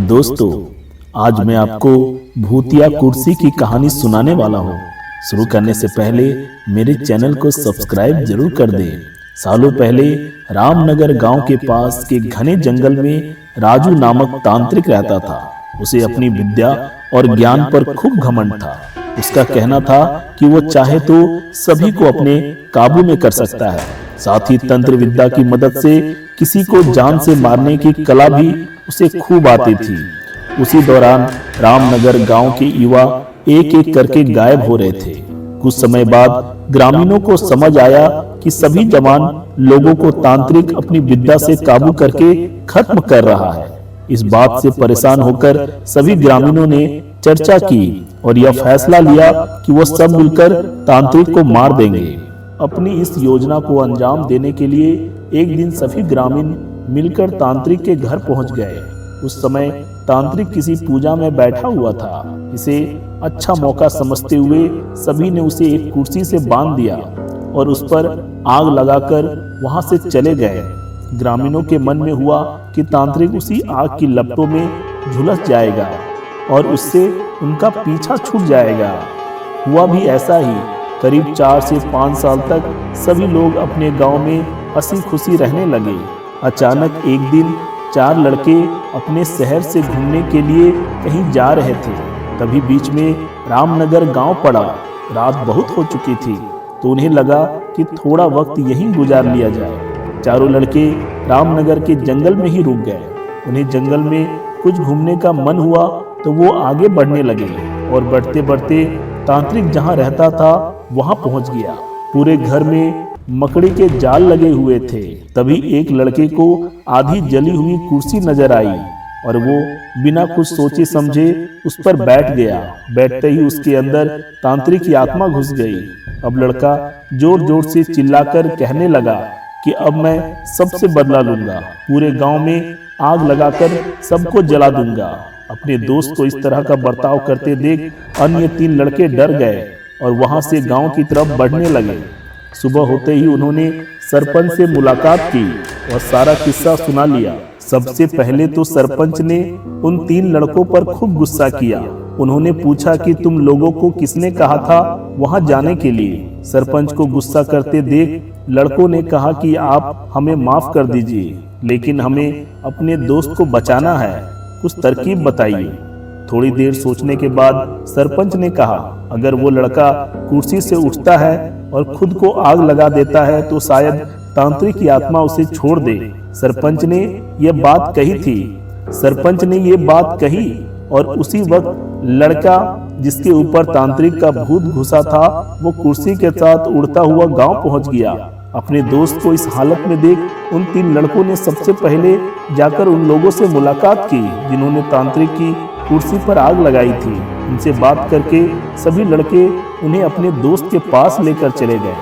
दोस्तों, आज मैं आपको भूतिया कुर्सी की कहानी सुनाने वाला हूँ। शुरू करने से पहले मेरे चैनल को सब्सक्राइब जरूर कर दें। सालों पहले रामनगर गांव के पास के घने जंगल में राजू नामक तांत्रिक रहता था। उसे अपनी विद्या और ज्ञान पर खूब घमंड था। उसका कहना था कि वो चाहे तो सभी को अपने काबू में कर सकता है। साथ ही तंत्र विद्या की मदद से किसी को जान से मारने की कला भी उसे खूब आती थी। उसी दौरान रामनगर गांव के युवा एक एक करके गायब हो रहे थे। कुछ समय बाद ग्रामीणों को समझ आया कि सभी जवान लोगों को तांत्रिक अपनी विद्या से काबू करके खत्म कर रहा है। इस बात से परेशान होकर सभी ग्रामीणों ने चर्चा की और यह फैसला लिया कि वो सब मिलकर तांत्रिक को मार देंगे। अपनी इस योजना को अंजाम देने के लिए एक दिन सभी ग्रामीण मिलकर तांत्रिक के घर पहुंच गए। उस समय तांत्रिक किसी पूजा में बैठा हुआ था। इसे अच्छा मौका समझते हुए सभी ने उसे एक कुर्सी से बांध दिया और उस पर आग लगाकर वहां से चले गए। ग्रामीणों के मन में हुआ कि तांत्रिक उसी आग की लपटों में झुलस जाएगा और उससे उनका पीछा छूट जाएगा। हुआ भी ऐसा ही। करीब 4 से 5 साल तक सभी लोग अपने गांव में हंसी खुशी रहने लगे। अचानक एक दिन 4 लड़के अपने शहर से घूमने के लिए कहीं जा रहे थे। तभी बीच में रामनगर गांव पड़ा। रात बहुत हो चुकी थी तो उन्हें लगा कि थोड़ा वक्त यहीं गुजार लिया जाए। चारों लड़के रामनगर के जंगल में ही रुक गए। उन्हें जंगल में कुछ घूमने का मन हुआ तो वो आगे बढ़ने लगे और बढ़ते बढ़ते तांत्रिक जहां रहता था वहां पहुंच गया। पूरे घर में मकड़ी के जाल लगे हुए थे। तभी एक लड़के को आधी जली हुई कुर्सी नजर आई और वो बिना कुछ सोचे समझे उस पर बैठ गया। बैठते ही उसके अंदर तांत्रिक की आत्मा घुस गई। अब लड़का जोर जोर से चिल्लाकर कहने लगा कि अब मैं सबसे बदला लूंगा, पूरे गांव में आग लगाकर सबको जला दूंगा। अपने दोस्त को इस तरह का बर्ताव करते देख अन्य 3 लड़के डर गए और वहां से गांव की तरफ बढ़ने लगे। सुबह होते ही उन्होंने सरपंच से मुलाकात की और सारा किस्सा सुना लिया। सबसे पहले तो सरपंच ने उन 3 लड़कों पर खूब गुस्सा किया। उन्होंने पूछा कि तुम लोगों को किसने कहा था वहां जाने के लिए। सरपंच को गुस्सा करते देख लड़कों ने कहा कि आप हमें माफ कर दीजिए, लेकिन हमें अपने दोस्त को बचाना है, कुछ तरकीब बताइए। थोड़ी देर सोचने के बाद सरपंच ने कहा, अगर वो लड़का कुर्सी से उठता है और खुद को आग लगा देता है तो शायद तांत्रिक की आत्मा उसे छोड़ दे। सरपंच ने यह बात कही और उसी वक्त लड़का जिसके ऊपर तांत्रिक का भूत घुसा था वो कुर्सी के साथ उड़ता हुआ गांव पहुंच गया। अपने दोस्त को इस हालत में देख उन 3 लड़कों ने सबसे पहले जाकर उन लोगों से मुलाकात की जिन्होंने तांत्रिक की कुर्सी पर आग लगाई थी। उनसे बात करके सभी लड़के उन्हें अपने दोस्त के पास लेकर चले गए।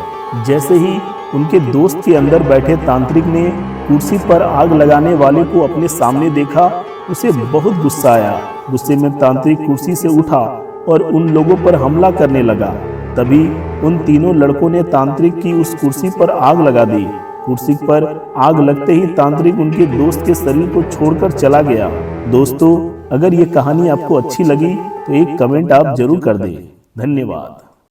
जैसे ही उनके दोस्त के अंदर बैठे तांत्रिक ने कुर्सी पर आग लगाने वाले को अपने सामने देखा, उसे बहुत गुस्सा आया। गुस्से में तांत्रिक कुर्सी से उठा और उन लोगों पर हमला करने लगा। तभी उन तीनों लड़कों ने तांत्रिक की उस कुर्सी पर आग लगा दी। कुर्सी पर आग लगते ही तांत्रिक उनके दोस्त के शरीर को छोड़कर चला गया। दोस्तों, अगर ये कहानी आपको अच्छी लगी तो एक कमेंट आप जरूर कर दें। धन्यवाद।